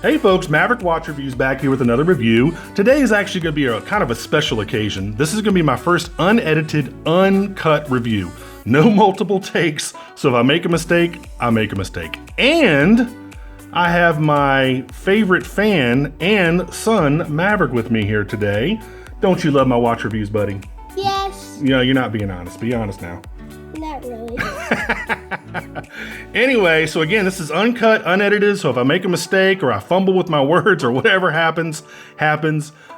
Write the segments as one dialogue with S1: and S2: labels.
S1: Hey folks, Maverick Watch Reviews back here with another review. Today is actually going to be a kind of a special occasion. This is going to be my first unedited, uncut review. No multiple takes, so if I make a mistake, I make a mistake. And I have my favorite fan and son, Maverick, with me here today. Don't you love my watch reviews, buddy?
S2: Yes.
S1: You know, you're not being honest. Be honest now.
S2: Not really.
S1: Anyway, so again, this is uncut, unedited, so if I make a mistake or I fumble with my words or whatever happens.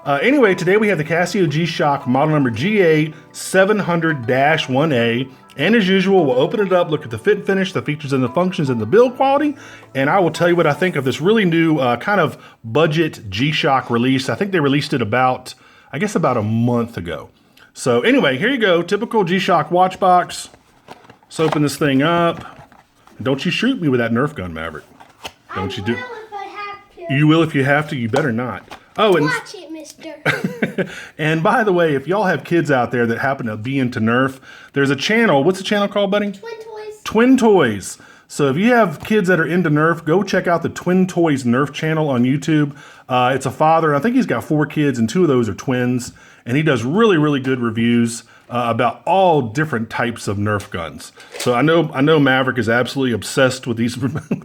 S1: Anyway, today we have the Casio G-Shock model number GA700-1A. And as usual, we'll open it up, look at the fit and finish, the features and the functions, and the build quality. And I will tell you what I think of this really new kind of budget G-Shock release. I think they released it about a month ago. So anyway, here you go, typical G-Shock watch box. Let's open this thing up. Don't you shoot me with that Nerf gun, Maverick. Don't you do?
S2: I will if I have to.
S1: You will if you have to. You better not. Oh, and
S2: Watch it, mister.
S1: and by the way, if y'all have kids out there that happen to be into Nerf, there's a channel. What's the channel called, buddy?
S2: Twin Toys.
S1: Twin Toys. So if you have kids that are into Nerf, go check out the Twin Toys Nerf channel on YouTube. It's a father. I think he's got 4 kids, and 2 of those are twins. And he does really, really good reviews about all different types of Nerf guns. So I know Maverick is absolutely obsessed with these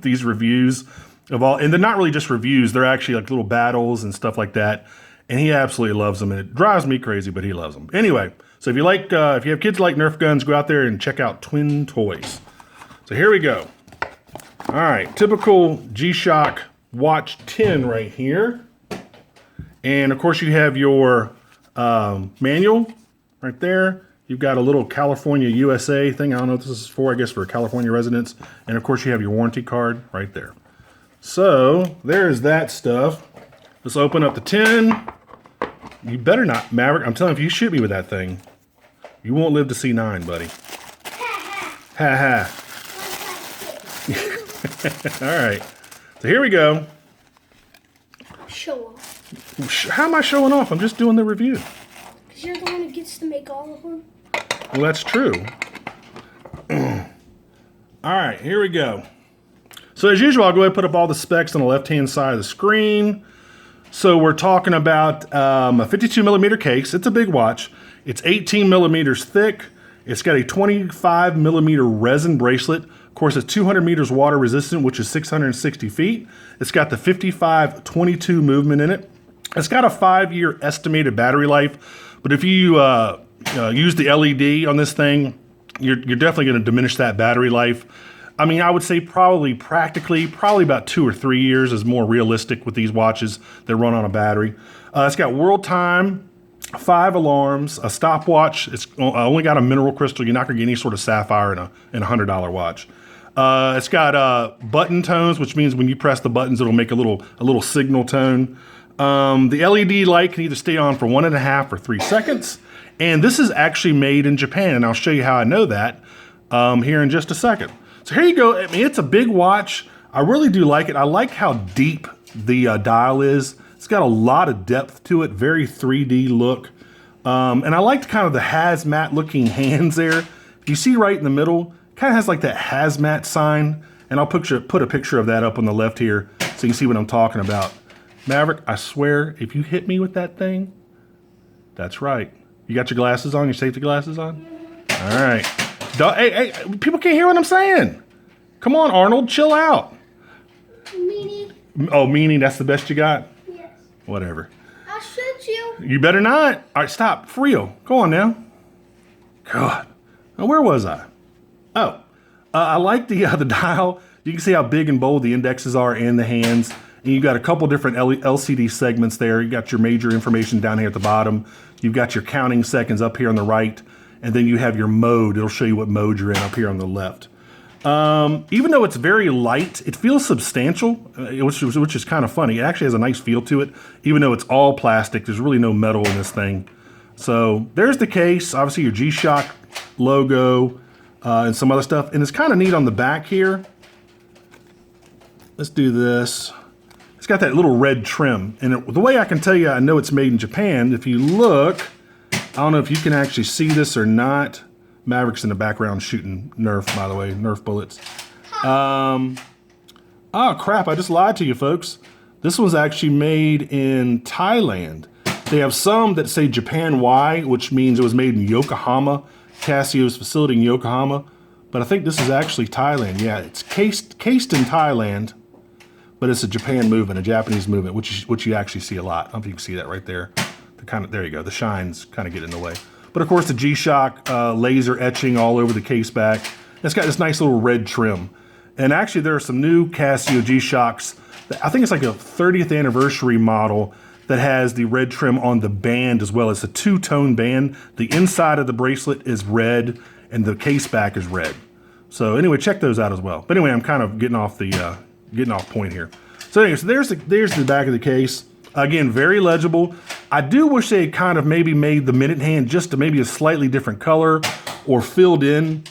S1: these reviews of all, and they're not really just reviews. They're actually like little battles and stuff like that. And he absolutely loves them, and it drives me crazy, but he loves them. Anyway, so if you like, if you have kids that like Nerf guns, go out there and check out Twin Toys. So here we go. All right, typical G-Shock watch tin right here. And of course you have your manual right there. You've got a little California, USA thing. I don't know what this is for, I guess for California residents. And of course you have your warranty card right there. So there's that stuff. Let's open up the tin. You better not, Maverick. I'm telling you, if you shoot me with that thing, you won't live to see 9, buddy. Ha ha. All right. So here we go.
S2: Show off.
S1: How am I showing off? I'm just doing the review.
S2: Because you're the one who gets to make all of them.
S1: Well, that's true. All right, here we go. So as usual, I'll go ahead and put up all the specs on the left-hand side of the screen. So we're talking about a 52 millimeter case. It's a big watch. It's 18 millimeters thick. It's got a 25 millimeter resin bracelet. Of course, it's 200 meters water resistant, which is 660 feet. It's got the 55-22 movement in it. It's got a 5-year estimated battery life, but if you use the LED on this thing, you're definitely going to diminish that battery life. I mean, I would say probably about 2 or 3 years is more realistic with these watches that run on a battery. It's got world time, 5 alarms, a stopwatch. It's only got a mineral crystal. You're not going to get any sort of sapphire in a $100 watch. It's got button tones, which means when you press the buttons, it'll make a little signal tone. The LED light can either stay on for 1.5 or 3 seconds. And this is actually made in Japan, and I'll show you how I know that here in just a second. So here you go. I mean, it's a big watch. I really do like it. I like how deep the dial is. It's got a lot of depth to it, very 3D look. And I liked kind of the hazmat looking hands there. If you see right in the middle, it kind of has like that hazmat sign. And I'll put a picture of that up on the left here so you can see what I'm talking about. Maverick, I swear, if you hit me with that thing, that's right. You got your glasses on, your safety glasses on? All right. Hey, people can't hear what I'm saying. Come on, Arnold, chill out.
S2: Meanie.
S1: Oh, meanie, that's the best you got?
S2: Yes.
S1: Whatever.
S2: I'll shoot you.
S1: You better not. All right, stop. For real. Go on now. God. Now, where was I? Oh, I like the dial. You can see how big and bold the indexes are and the hands. And you've got a couple different LCD segments there. You got your major information down here at the bottom. You've got your counting seconds up here on the right. And then you have your mode. It'll show you what mode you're in up here on the left. Even though it's very light, it feels substantial, which is kind of funny. It actually has a nice feel to it, even though it's all plastic. There's really no metal in this thing. So there's the case. Obviously your G-Shock logo and some other stuff. And it's kind of neat on the back here. Let's do this. It's got that little red trim. And the way I can tell you I know it's made in Japan, if you look, I don't know if you can actually see this or not. Maverick's in the background shooting Nerf, by the way, Nerf bullets. Oh crap, I just lied to you folks. This one's actually made in Thailand. They have some that say Japan Y, which means it was made in Yokohama, Casio's facility in Yokohama. But I think this is actually Thailand. Yeah, it's cased in Thailand, but it's a Japan movement, a Japanese movement, which you actually see a lot. I don't know if you can see that right there. There you go. The shines kind of get in the way. But of course, the G-Shock laser etching all over the case back. It's got this nice little red trim. And actually, there are some new Casio G-Shocks. I think it's like a 30th anniversary model that has the red trim on the band as well. It's a two-tone band. The inside of the bracelet is red, and the case back is red. So anyway, check those out as well. But anyway, I'm kind of getting off point here. So anyway, so there's the back of the case. Again, very legible. I do wish they had kind of maybe made the minute hand just to maybe a slightly different color, or filled in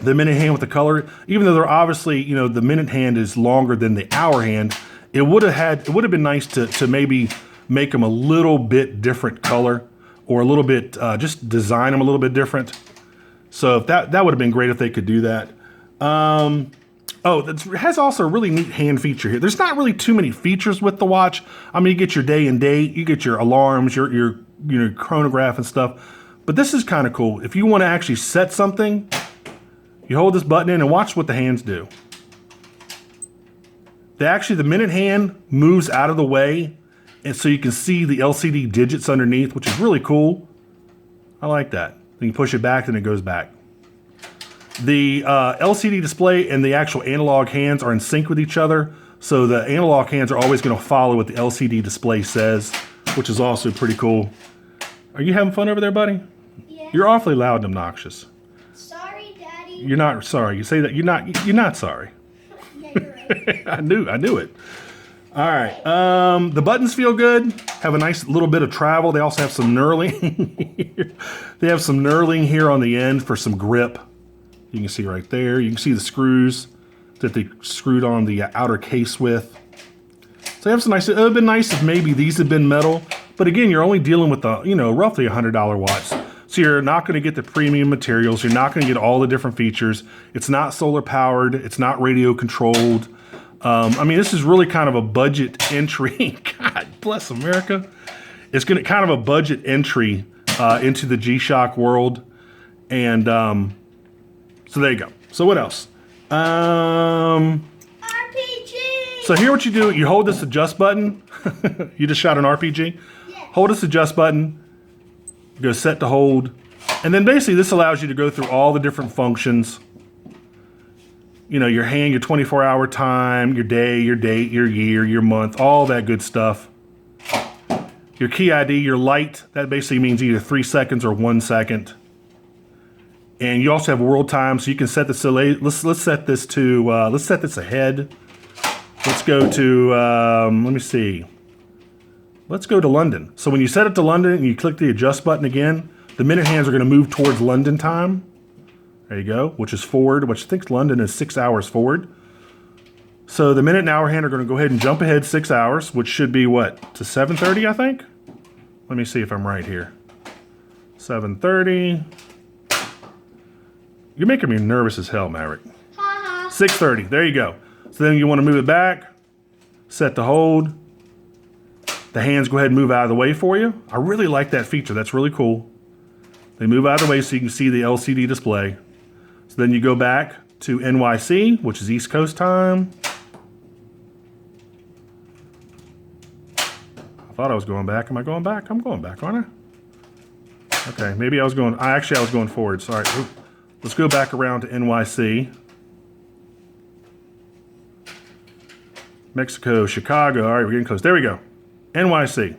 S1: the minute hand with the color. Even though they're obviously, you know, the minute hand is longer than the hour hand, it would have been nice to maybe make them a little bit different color, or a little bit, just design them a little bit different. So if that would have been great if they could do that. Oh, it has also a really neat hand feature here. There's not really too many features with the watch. I mean, you get your day and date, you get your alarms, your chronograph and stuff. But this is kind of cool. If you want to actually set something, you hold this button in and watch what the hands do. The minute hand moves out of the way, and so you can see the LCD digits underneath, which is really cool. I like that. Then you push it back and it goes back. The LCD display and the actual analog hands are in sync with each other, so the analog hands are always going to follow what the LCD display says, which is also pretty cool. Are you having fun over there, buddy?
S2: Yeah.
S1: You're awfully loud and obnoxious.
S2: Sorry, Daddy.
S1: You're not sorry. You say that you're not sorry.
S2: Yeah, you're right.
S1: I knew it. All right. The buttons feel good. Have a nice little bit of travel. They also have some knurling. They have some knurling here on the end for some grip. You can see right there. You can see the screws that they screwed on the outer case with. So they have some nice. It would have been nice if maybe these had been metal. But again, you're only dealing with the, roughly $100 watch. So you're not going to get the premium materials. You're not going to get all the different features. It's not solar powered. It's not radio controlled. I mean, this is really kind of a budget entry. God bless America. It's kind of a budget entry into the G-Shock world. And so there you go. So what else?
S2: RPG!
S1: So here what you do, you hold this adjust button. You just shot an RPG?
S2: Yes.
S1: Hold this adjust button. Go set to hold. And then basically this allows you to go through all the different functions. Your hand, your 24-hour time, your day, your date, your year, your month, all that good stuff. Your key ID, your light, that basically means either 3 seconds or 1 second. And you also have world time, so you can set this. So let's set this to. Let's set this ahead. Let's go to. Let me see. Let's go to London. So when you set it to London and you click the adjust button again, the minute hands are going to move towards London time. There you go, which is forward, which I think London is 6 hours forward. So the minute and hour hand are going to go ahead and jump ahead 6 hours, which should be what, to 7:30, I think? Let me see if I'm right here. 7:30. You're making me nervous as hell, Maverick. 6:30, there you go. So then you want to move it back, set to hold. The hands go ahead and move out of the way for you. I really like that feature, that's really cool. They move out of the way so you can see the LCD display. So then you go back to NYC, which is East Coast time. I thought I was going back. Am I going back? I'm going back, aren't I? Okay, maybe I was going forward. Sorry. Oop. Let's go back around to NYC. Mexico, Chicago. All right, we're getting close. There we go. NYC.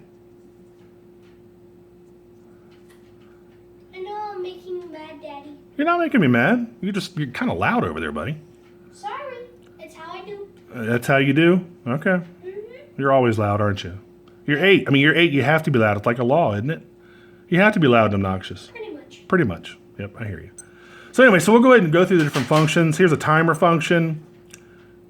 S2: I know I'm making you mad, Daddy.
S1: You're not making me mad. You're kind of loud over there, buddy.
S2: Sorry. It's how I do.
S1: That's how you do? Okay.
S2: Mm-hmm.
S1: You're always loud, aren't you? You're 8. I mean, you're 8. You have to be loud. It's like a law, isn't it? You have to be loud and obnoxious.
S2: Pretty much.
S1: Pretty much. Yep, I hear you. So anyway, so we'll go ahead and go through the different functions. Here's a timer function.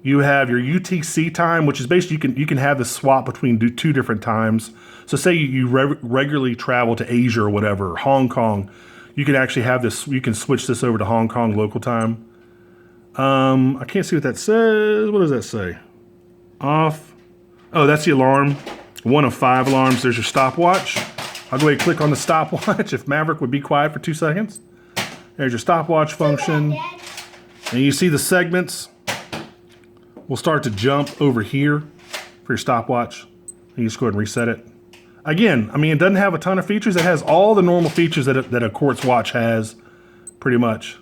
S1: You have your UTC time, which is basically you can have this swap between two different times. So say you regularly travel to Asia or whatever, or Hong Kong, you can actually have this. You can switch this over to Hong Kong local time. I can't see what that says. What does that say? Off. Oh, that's the alarm. 1 of 5 alarms. There's your stopwatch. I'll go ahead and click on the stopwatch if Maverick would be quiet for 2 seconds. There's your stopwatch function. And you see the segments will start to jump over here for your stopwatch. You just go ahead and reset it. Again, I mean, it doesn't have a ton of features. It has all the normal features that a Quartz watch has, pretty much.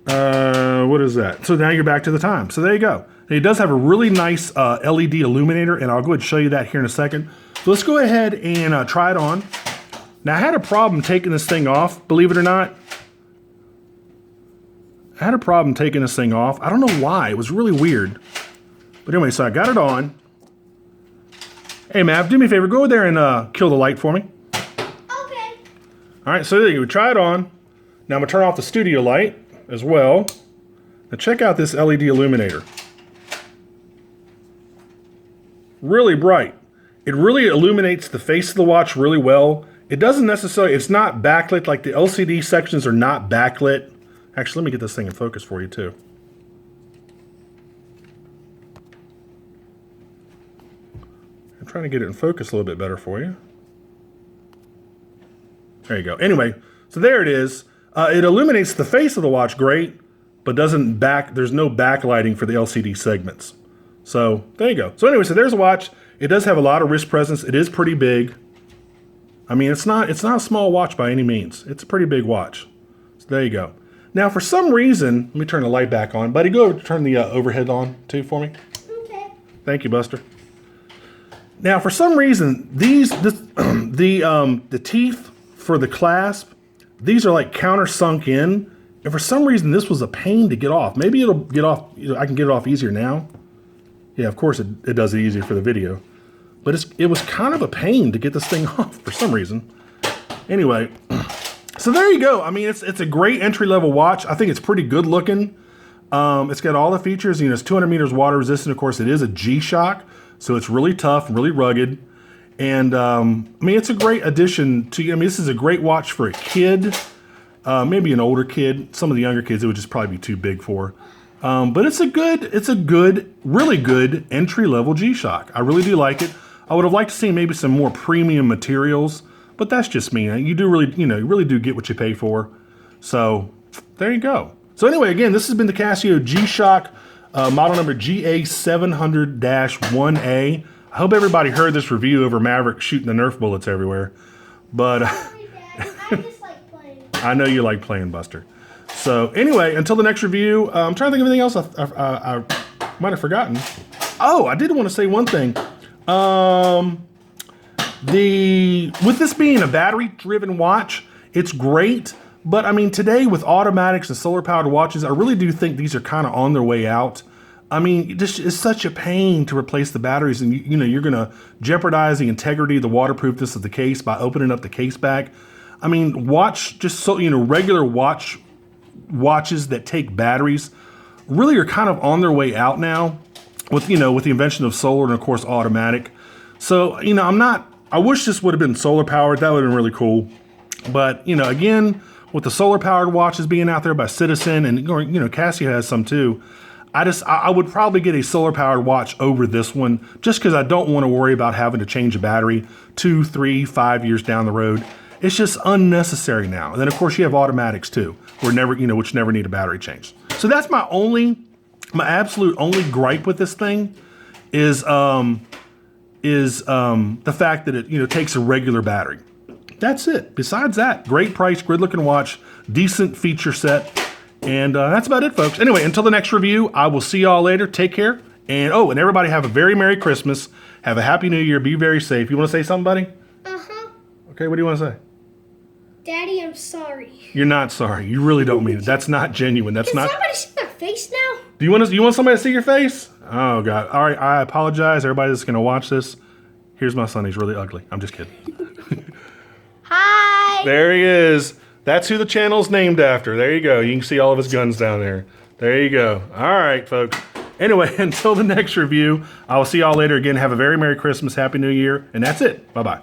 S1: What is that? So now you're back to the time. So there you go. And it does have a really nice LED illuminator, and I'll go ahead and show you that here in a second. So let's go ahead and try it on. Now, I had a problem taking this thing off, believe it or not. I had a problem taking this thing off. I don't know why. It was really weird. But anyway, so I got it on. Hey, Mav, do me a favor. Go over there and kill the light for me.
S2: Okay.
S1: All right, so there you go. Try it on. Now I'm going to turn off the studio light as well. Now check out this LED illuminator. Really bright. It really illuminates the face of the watch really well. It doesn't necessarily, it's not backlit, like the LCD sections are not backlit. Actually, let me get this thing in focus for you too. I'm trying to get it in focus a little bit better for you. There you go. Anyway, so there it is. It illuminates the face of the watch great, but doesn't there's no backlighting for the LCD segments. So there you go. So anyway, so there's a watch. It does have a lot of wrist presence. It is pretty big. I mean, it's not a small watch by any means. It's a pretty big watch. So there you go. Now, for some reason, let me turn the light back on. Buddy, go over to turn the overhead on too for me.
S2: Okay.
S1: Thank you, Buster. Now, for some reason, the teeth for the clasp, these are like countersunk in, and for some reason, this was a pain to get off. Maybe it'll get off. I can get it off easier now. Yeah, of course, it does it easier for the video, but it was kind of a pain to get this thing off for some reason. Anyway. So there you go. I mean, it's a great entry-level watch. I think it's pretty good looking. It's got all the features. You know, it's 200 meters water resistant. Of course, it is a G-Shock, so it's really tough, really rugged. And I mean, it's a great addition to. I mean, this is a great watch for a kid, maybe an older kid. Some of the younger kids, it would just probably be too big for. But it's a good, really good entry-level G-Shock. I really do like it. I would have liked to see maybe some more premium materials. But that's just me. You do really, you really do get what you pay for. So there you go. So anyway, again, this has been the Casio G-Shock model number GA700-1A. I hope everybody heard this review over Maverick shooting the Nerf bullets everywhere. But
S2: Sorry, Dad. I just like playing.
S1: I know you like playing, Buster. So anyway, until the next review, I'm trying to think of anything else I might have forgotten. Oh, I did want to say one thing. With this being a battery-driven watch, it's great. But I mean, today with automatics and solar-powered watches, I really do think these are kind of on their way out. I mean, this is such a pain to replace the batteries, and you're going to jeopardize the integrity, the waterproofness of the case by opening up the case back. I mean, regular watches that take batteries really are kind of on their way out now with the invention of solar and of course automatic. So, I wish this would have been solar powered. That would have been really cool. But, again, with the solar powered watches being out there by Citizen and, Casio has some too. I would probably get a solar powered watch over this one just because I don't want to worry about having to change a battery 2, 3, 5 years down the road. It's just unnecessary now. And then of course you have automatics too, which never need a battery change. So that's my absolute only gripe with this thing is the fact that it takes a regular battery. That's it. Besides that, great price, good looking watch, decent feature set, and that's about it, folks. Anyway, until the next review, I will see y'all later. Take care, and everybody have a very Merry Christmas. Have a Happy New Year. Be very safe. You want to say something, buddy?
S2: Uh-huh.
S1: Okay, what do you want to say?
S2: Daddy, I'm sorry.
S1: You're not sorry. You really don't mean it. That's not genuine. That's
S2: Can
S1: not.
S2: somebody see my face now?
S1: Do you want somebody to see your face? Oh God. All right. I apologize. Everybody that's gonna watch this. Here's my son. He's really ugly. I'm just kidding.
S2: Hi.
S1: There he is. That's who the channel's named after. There you go. You can see all of his guns down there. There you go. All right, folks. Anyway, until the next review, I will see y'all later. Again, have a very Merry Christmas, Happy New Year, and that's it. Bye-bye.